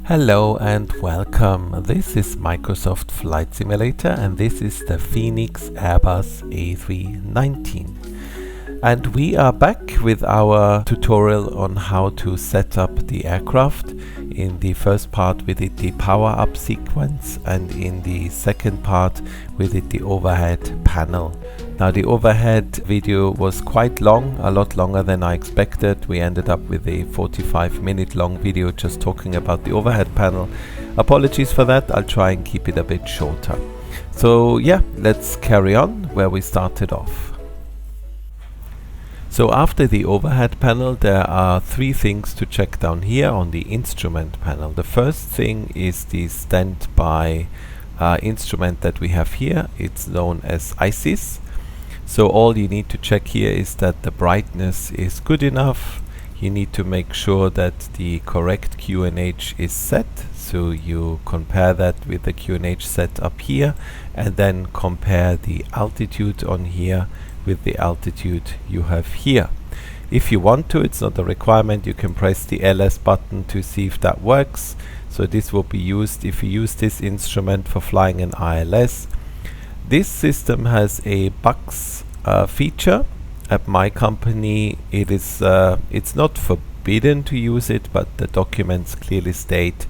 Hello and welcome. This is Microsoft Flight Simulator and this is the Phoenix Airbus A319. And we are back with our tutorial on how to set up the aircraft. In the first part we did the power up sequence, and in the second part we did the overhead panel. Now the overhead video was quite long, a lot longer than I expected. We ended up with a 45-minute long video just talking about the overhead panel. Apologies for that, I'll try and keep it a bit shorter. So yeah, let's carry on where we started off. So after the overhead panel there are three things to check down here on the instrument panel. The first thing is the standby instrument that we have here. It's known as ISIS. So all you need to check here is that the brightness is good enough. You need to make sure that the correct QNH is set. So you compare that with the QNH set up here and then compare the altitude on here with the altitude you have here. If you want to, it's not a requirement, you can press the LS button to see if that works. So this will be used if you use this instrument for flying an ILS. This system has a bugs feature. At my company it's not forbidden to use it, but the documents clearly state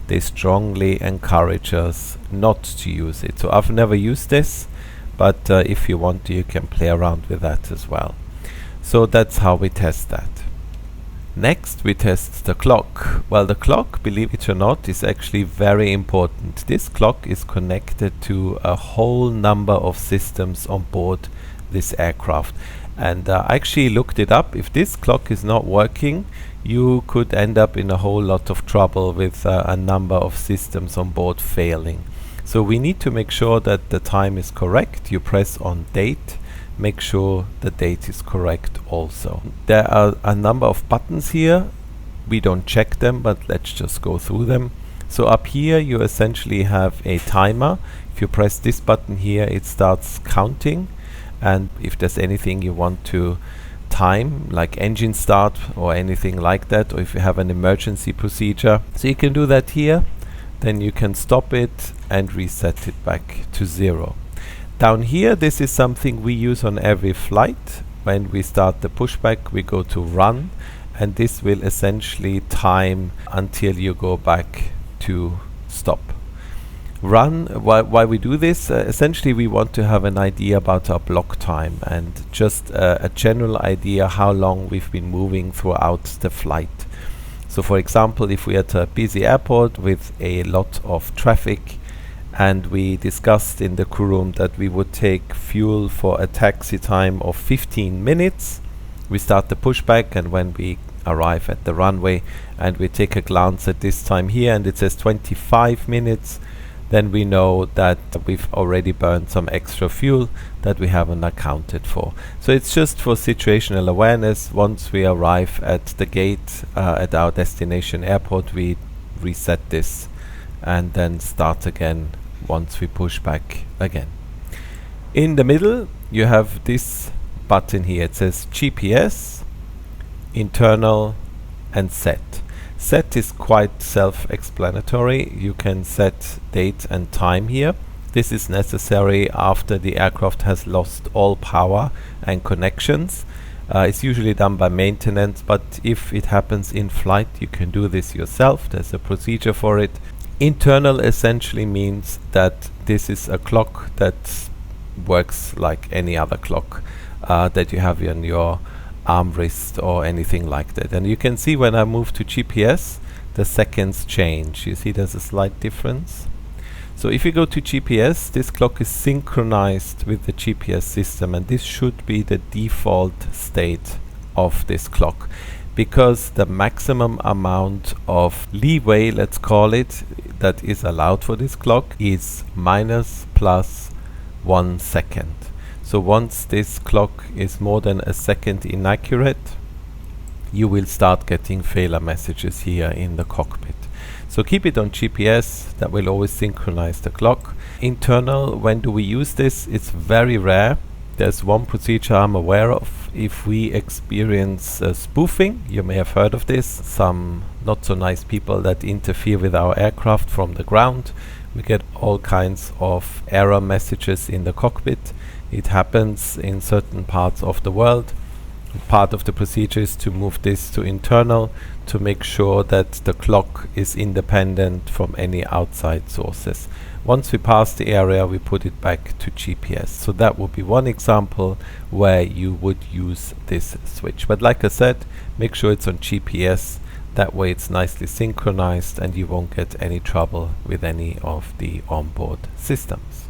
they strongly encourage us not to use it. So I've never used this, but if you want to, you can play around with that as well. So that's how we test that. Next we test the clock. Well, the clock, believe it or not, is actually very important. This clock is connected to a whole number of systems on board this aircraft, and I actually looked it up. If this clock is not working, you could end up in a whole lot of trouble with a number of systems on board failing. So we need to make sure that the time is correct. You press on date, make sure the date is correct also. There are a number of buttons here. We don't check them, but let's just go through them. So up here you essentially have a timer. If you press this button here, it starts counting, and if there's anything you want to time, like engine start or anything like that, or if you have an emergency procedure, so you can do that here. Then you can stop it and reset it back to 0. Down here, this is something we use on every flight. When we start the pushback, we go to run, and this will essentially time until you go back to stop. Run, why we do this? Essentially we want to have an idea about our block time and just a general idea how long we've been moving throughout the flight. So for example, if we're at a busy airport with a lot of traffic and we discussed in the crew room that we would take fuel for a taxi time of 15 minutes, we start the pushback, and when we arrive at the runway and we take a glance at this time here and it says 25 minutes, then we know that we've already burned some extra fuel that we haven't accounted for. So it's just for situational awareness. Once we arrive at the gate at our destination airport, we reset this and then start again once we push back again. In the middle you have this button here. It says GPS, internal and set. Set is quite self-explanatory. You can set date and time here. This is necessary after the aircraft has lost all power and connections. It's usually done by maintenance, but if it happens in flight, you can do this yourself. There's a procedure for it. Internal essentially means that this is a clock that works like any other clock that you have on your armrest or anything like that. And you can see when I move to GPS, the seconds change. You see there's a slight difference. So if you go to GPS, this clock is synchronized with the GPS system, and this should be the default state of this clock, because the maximum amount of leeway, let's call it, that is allowed for this clock is -+1 second. So once this clock is more than a second inaccurate, you will start getting failure messages here in the cockpit. So keep it on GPS, that will always synchronize the clock. Internal, when do we use this? It's very rare. There's one procedure I'm aware of, if we experience spoofing. You may have heard of this, some not so nice people that interfere with our aircraft from the ground. We get all kinds of error messages in the cockpit. It happens in certain parts of the world. Part of the procedure is to move this to internal to make sure that the clock is independent from any outside sources. Once we pass the area, we put it back to GPS. So that would be one example where you would use this switch. But like I said, make sure it's on GPS. That way it's nicely synchronized and you won't get any trouble with any of the onboard systems.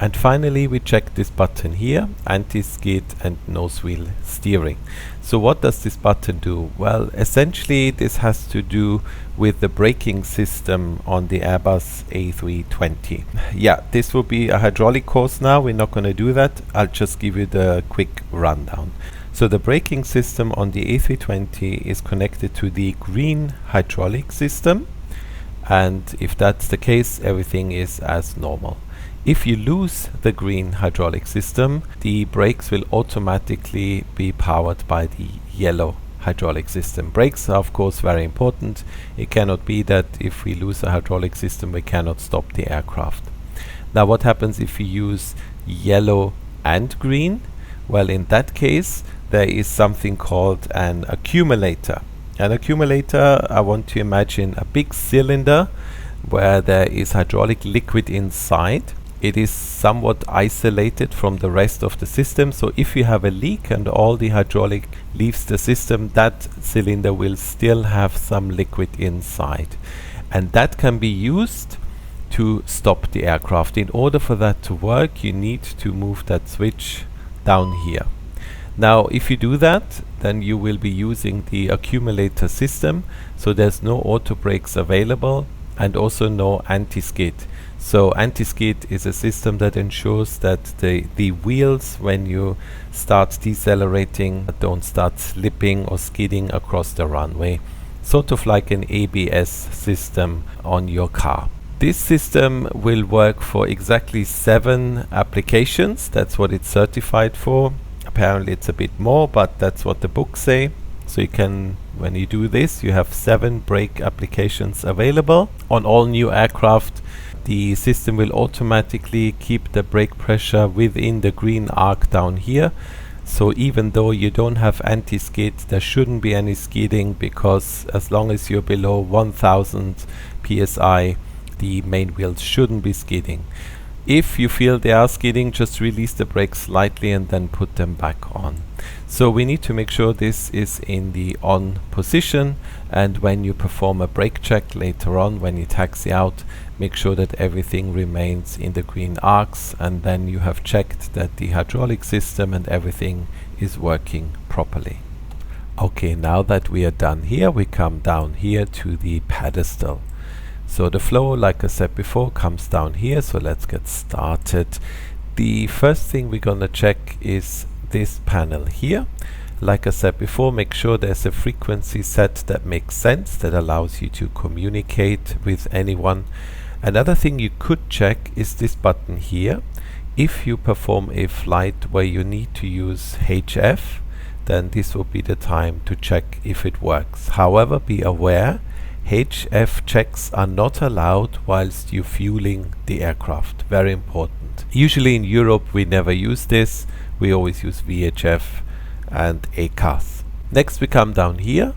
And finally, we check this button here, anti-skid and nose wheel steering. So what does this button do? Well, essentially this has to do with the braking system on the Airbus A320. Yeah, this will be a hydraulic course now. We're not going to do that. I'll just give you the quick rundown. So the braking system on the A320 is connected to the green hydraulic system. And if that's the case, everything is as normal. If you lose the green hydraulic system, the brakes will automatically be powered by the yellow hydraulic system. Brakes are of course very important. It cannot be that if we lose a hydraulic system we cannot stop the aircraft. Now what happens if we use yellow and green? Well, in that case there is something called an accumulator. An accumulator, I want to imagine a big cylinder where there is hydraulic liquid inside. It is somewhat isolated from the rest of the system, so if you have a leak and all the hydraulic leaves the system, that cylinder will still have some liquid inside, and that can be used to stop the aircraft. In order for that to work, you need to move that switch down here. Now if you do that, then you will be using the accumulator system, so there's no auto brakes available and also no anti-skid. So anti-skid is a system that ensures that the wheels, when you start decelerating, don't start slipping or skidding across the runway. Sort of like an ABS system on your car. This system will work for exactly 7 applications. That's what it's certified for. Apparently it's a bit more, but that's what the books say. So you can, when you do this, you have 7 brake applications available. On all new aircraft, the system will automatically keep the brake pressure within the green arc down here. So even though you don't have anti-skid, there shouldn't be any skidding, because as long as you're below 1000 psi, the main wheels shouldn't be skidding. If you feel they are skidding, just release the brakes slightly and then put them back on. So we need to make sure this is in the on position, and when you perform a brake check later on, when you taxi out, make sure that everything remains in the green arcs, and then you have checked that the hydraulic system and everything is working properly. Okay, now that we are done here, we come down here to the pedestal. So the flow, like I said before, comes down here, so let's get started. The first thing we're gonna check is this panel here. Like I said before, make sure there's a frequency set that makes sense, that allows you to communicate with anyone. Another thing you could check is this button here. If you perform a flight where you need to use HF, then this will be the time to check if it works. However, be aware, HF checks are not allowed whilst you're fueling the aircraft. Very important. Usually in Europe we never use this. We always use VHF and ACAS. Next we come down here.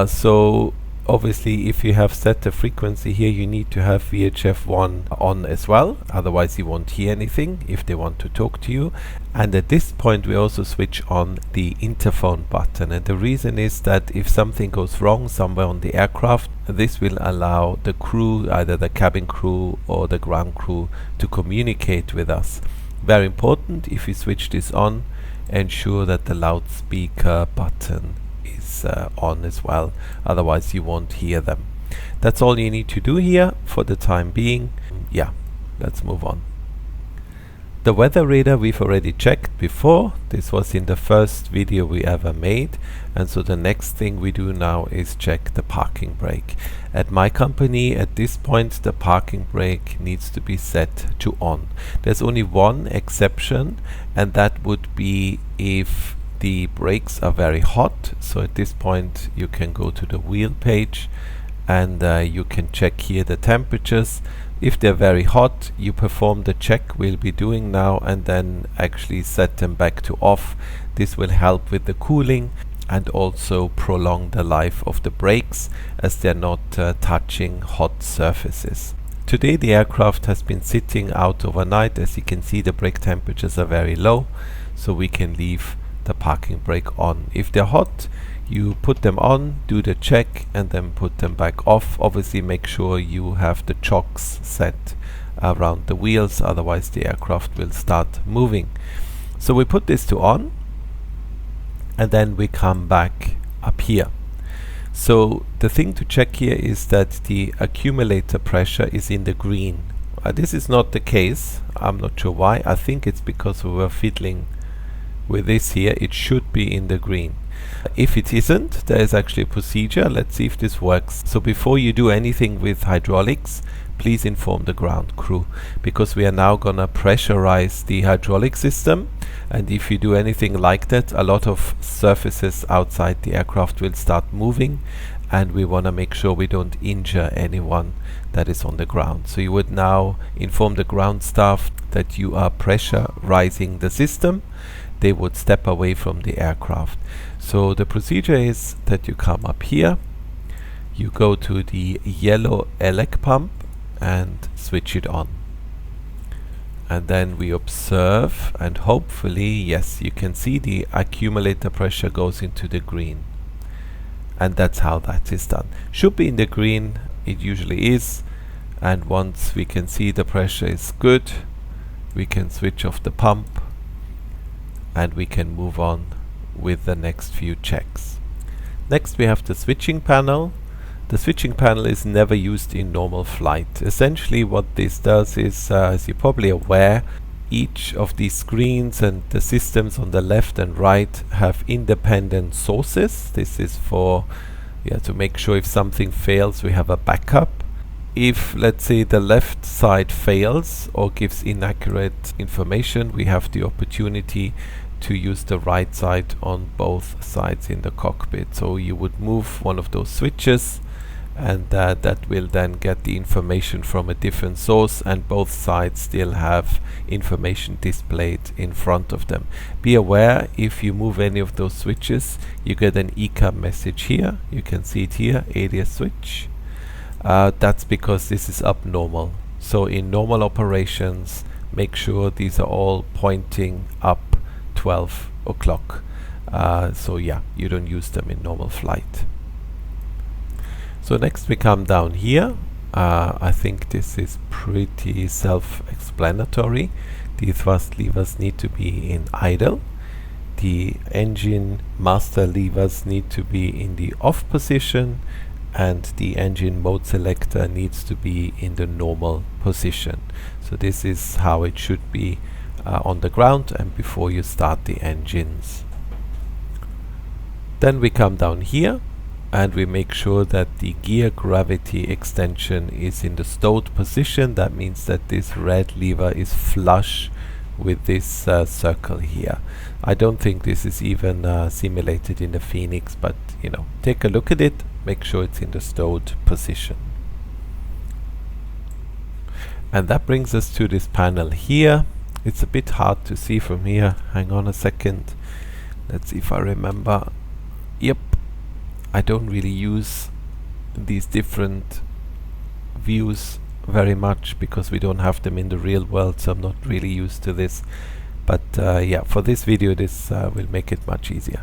So obviously if you have set the frequency here, you need to have VHF1 on as well, otherwise you won't hear anything if they want to talk to you. And at this point we also switch on the interphone button, and the reason is that if something goes wrong somewhere on the aircraft, this will allow the crew, either the cabin crew or the ground crew, to communicate with us. Very important, if you switch this on, ensure that the loudspeaker button is on as well, otherwise you won't hear them. That's all you need to do here for the time being. Yeah, let's move on. The weather radar we've already checked before. This was in the first video we ever made, and so the next thing we do now is check the parking brake. At my company, at this point, the parking brake needs to be set to on. There's only one exception, and that would be if the brakes are very hot. So at this point you can go to the wheel page and you can check here the temperatures. If they're very hot, you perform the check we'll be doing now and then actually set them back to off. This will help with the cooling and also prolong the life of the brakes as they're not touching hot surfaces. Today the aircraft has been sitting out overnight. As you can see, the brake temperatures are very low, so we can leave the parking brake on. If they're hot, you put them on, do the check, and then put them back off. Obviously make sure you have the chocks set around the wheels, otherwise the aircraft will start moving. So we put this to on, and then we come back up here. So the thing to check here is that the accumulator pressure is in the green. This is not the case. I'm not sure why. I think it's because we were fiddling with this here. It should be in the green. If it isn't, there is actually a procedure. Let's see if this works. So before you do anything with hydraulics, please inform the ground crew, because we are now gonna pressurize the hydraulic system, and if you do anything like that, a lot of surfaces outside the aircraft will start moving, and we want to make sure we don't injure anyone that is on the ground. So you would now inform the ground staff that you are pressurizing the system. They would step away from the aircraft. So the procedure is that you come up here, you go to the yellow elec pump and switch it on. And then we observe, and hopefully, yes, you can see the accumulator pressure goes into the green. And that's how that is done. Should be in the green, it usually is. And once we can see the pressure is good, we can switch off the pump and we can move on with the next few checks. Next we have the switching panel. The switching panel is never used in normal flight. Essentially what this does is, as you're probably aware, each of these screens and the systems on the left and right have independent sources. This is for to make sure if something fails we have a backup. If, let's say, the left side fails or gives inaccurate information, we have the opportunity to use the right side on both sides in the cockpit. So you would move one of those switches, and that will then get the information from a different source, and both sides still have information displayed in front of them. Be aware, if you move any of those switches, you get an ECAM message here. You can see it here, alias switch. That's because this is abnormal. So in normal operations, make sure these are all pointing up 12 o'clock. So yeah, you don't use them in normal flight. So next we come down here. I think this is pretty self-explanatory. The thrust levers need to be in idle. The engine master levers need to be in the off position, and the engine mode selector needs to be in the normal position. So this is how it should be on the ground and before you start the engines. Then we come down here and we make sure that the gear gravity extension is in the stowed position. That means that this red lever is flush with this circle here. I don't think this is even simulated in the Phoenix, but take a look at it, make sure it's in the stowed position. And that brings us to this panel here. It's a bit hard to see from here. Hang on a second. Let's see if I remember. Yep, I don't really use these different views very much because we don't have them in the real world, so I'm not really used to this. But yeah, for this video this will make it much easier.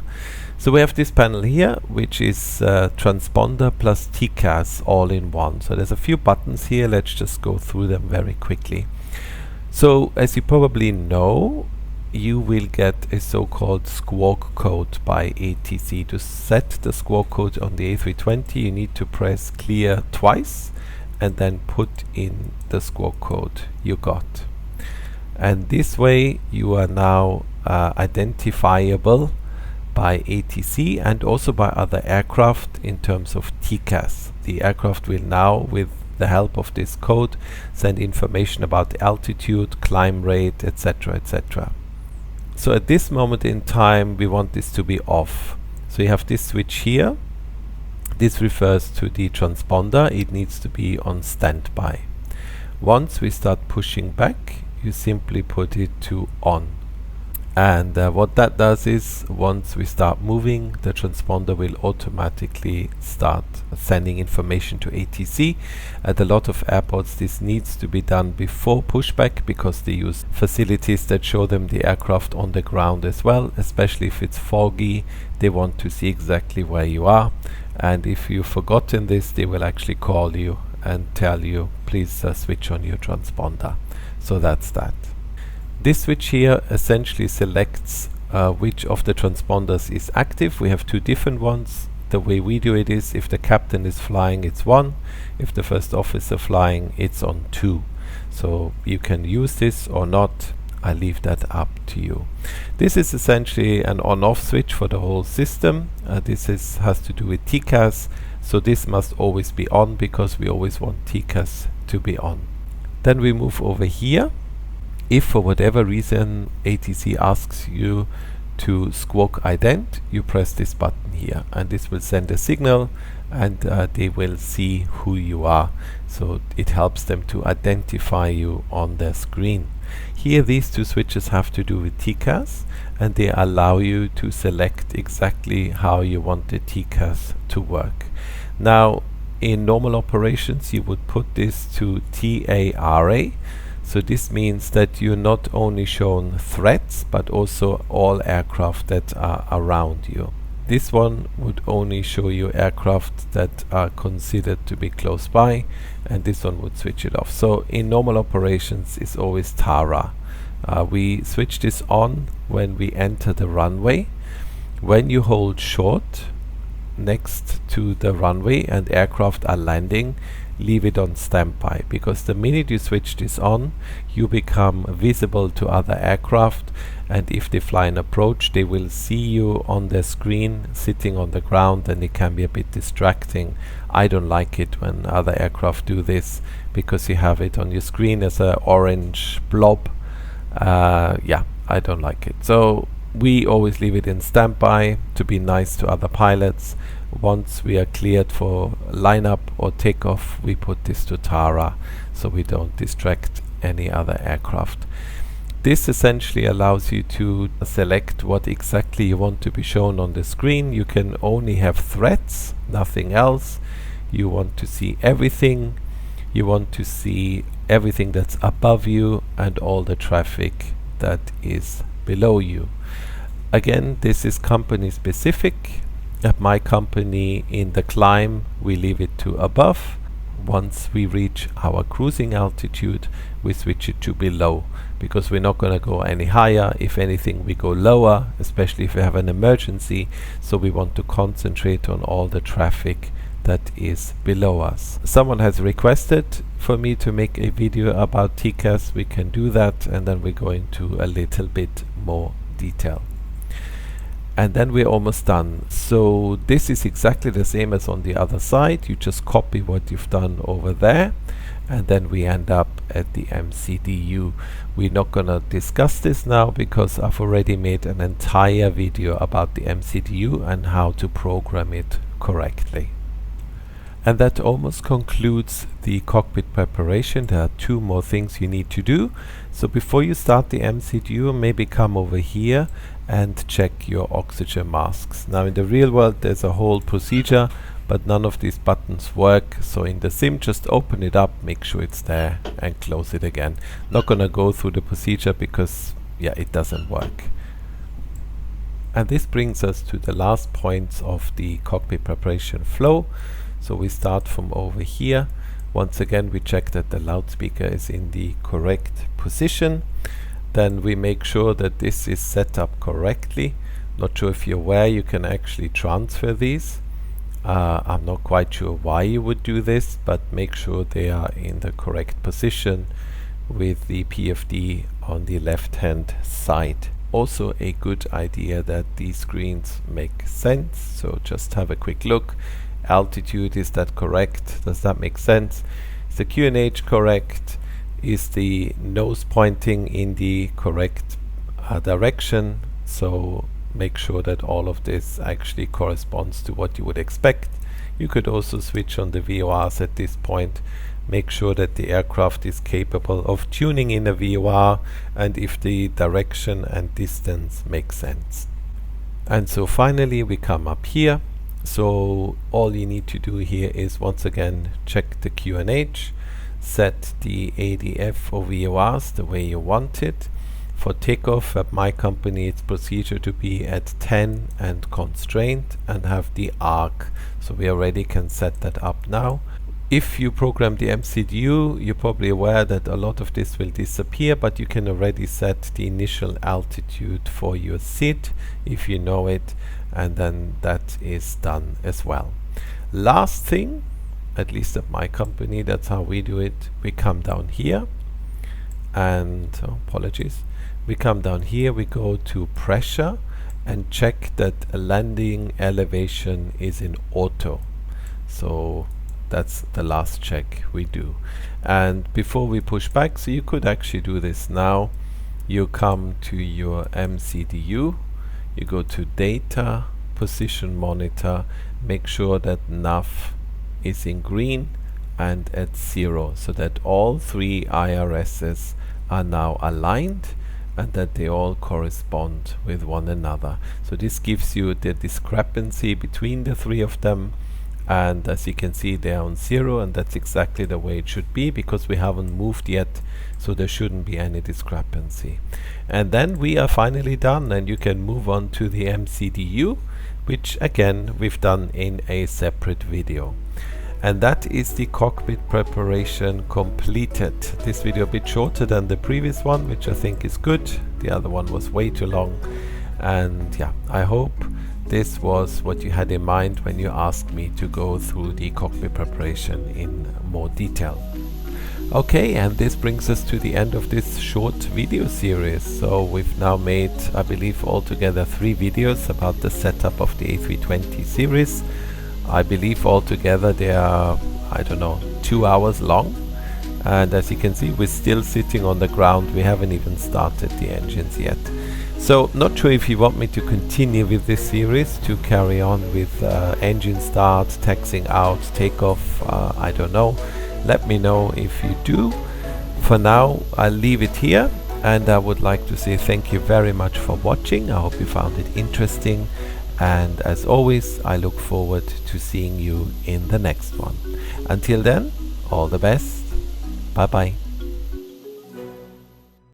So we have this panel here, which is transponder plus TCAS all in one. So there's a few buttons here. Let's just go through them very quickly. So as you probably know, you will get a so-called squawk code by ATC. To set the squawk code on the A320, you need to press clear twice and then put in the squawk code you got. and this way you are now identifiable by ATC and also by other aircraft in terms of TCAS. The aircraft will now, with the help of this code, send information about altitude, climb rate, etc., etc. So at this moment in time we want this to be off. So you have this switch here. This refers to the transponder. It needs to be on standby. Once we start pushing back, you simply put it to on. And what that does is, once we start moving, the transponder will automatically start sending information to ATC. At a lot of airports this needs to be done before pushback, because they use facilities that show them the aircraft on the ground as well. Especially if it's foggy, they want to see exactly where you are, and if you've forgotten this, they will actually call you and tell you, please switch on your transponder. So that's that. This switch here essentially selects which of the transponders is active. We have two different ones. The way we do it is, if the captain is flying, it's 1. If the first officer flying, it's on 2. So you can use this or not. I leave that up to you. This is essentially an on-off switch for the whole system. This has to do with TCAS. So this must always be on, because we always want TCAS to be on. Then we move over here. If for whatever reason ATC asks you to squawk ident, you press this button here, and this will send a signal, and they will see who you are. So it helps them to identify you on their screen. Here these two switches have to do with TCAS, and they allow you to select exactly how you want the TCAS to work. Now in normal operations you would put this to TARA. So this means that you're not only shown threats, but also all aircraft that are around you. This one would only show you aircraft that are considered to be close by, and this one would switch it off. So in normal operations it's always TARA. We switch this on when we enter the runway. When you hold short next to the runway and aircraft are landing, leave it on standby, because the minute you switch this on, you become visible to other aircraft, and if they fly an approach, they will see you on their screen sitting on the ground, and it can be a bit distracting. I don't like it when other aircraft do this, because you have it on your screen as an orange blob. Yeah, I don't like it. So we always leave it in standby to be nice to other pilots. Once we are cleared for lineup or takeoff, we put this to TARA, so we don't distract any other aircraft. This essentially allows you to select what exactly you want to be shown on the screen. You can only have threats, nothing else. You want to see everything. You want to see everything that's above you and all the traffic that is below you. Again, this is company specific. At my company, in the climb, we leave it to above. Once we reach our cruising altitude, we switch it to below, because we're not going to go any higher. If anything, we go lower, especially if we have an emergency. So we want to concentrate on all the traffic that is below us. Someone has requested for me to make a video about TCAS. We can do that, and then we go into a little bit more detail. And then we're almost done. So this is exactly the same as on the other side. You just copy what you've done over there, and then we end up at the MCDU. We're not gonna discuss this now, because I've already made an entire video about the MCDU and how to program it correctly. And that almost concludes the cockpit preparation. There are 2 more things you need to do. So before you start the MCDU, maybe come over here and check your oxygen masks. Now in the real world there's a whole procedure, but none of these buttons work. So in the sim, just open it up, make sure it's there, and close it again. Not gonna go through the procedure because, yeah, it doesn't work. And this brings us to the last points of the cockpit preparation flow. So we start from over here. Once again, we check that the loudspeaker is in the correct position. Then we make sure that this is set up correctly. Not sure if you're aware, you can actually transfer these. I'm not quite sure why you would do this, but make sure they are in the correct position with the PFD on the left hand side. Also a good idea that these screens make sense, so just have a quick look. Altitude, is that correct? Does that make sense? Is the QNH correct? Is the nose pointing in the correct direction? So make sure that all of this actually corresponds to what you would expect. You could also switch on the VORs at this point. Make sure that the aircraft is capable of tuning in a VOR and if the direction and distance make sense. And so finally we come up here. So all you need to do here is once again check the QNH, set the ADF or VORs the way you want it. For takeoff at my company it's procedure to be at 10 and constraint and have the arc, so we already can set that up now. If you program the MCDU, you're probably aware that a lot of this will disappear, but you can already set the initial altitude for your SID if you know it, and then that is done as well. Last thing, at least at my company, that's how we do it. We come down here and apologies. We come down here, we go to pressure and check that a landing elevation is in auto. So that's the last check we do. And before we push back, so you could actually do this now. You come to your MCDU, you go to data, position monitor, make sure that nav is in green and at 0, so that all three IRSs are now aligned and that they all correspond with one another. So this gives you the discrepancy between the three of them, and as you can see they're on 0, and that's exactly the way it should be because we haven't moved yet, so there shouldn't be any discrepancy. And then we are finally done, and you can move on to the MCDU, which again we've done in a separate video. And that is the cockpit preparation completed. This video a bit shorter than the previous one, which I think is good. The other one was way too long. And yeah, I hope this was what you had in mind when you asked me to go through the cockpit preparation in more detail. Okay, and this brings us to the end of this short video series. So we've now made, I believe, altogether 3 videos about the setup of the A320 series. I believe altogether they are, I don't know, 2 hours long. And as you can see, we're still sitting on the ground. We haven't even started the engines yet. So not sure if you want me to continue with this series, to carry on with engine start, taxing out, takeoff, I don't know. Let me know if you do. For now, I'll leave it here, and I would like to say thank you very much for watching. I hope you found it interesting, and as always, I look forward to seeing you in the next one. Until then, all the best. Bye bye.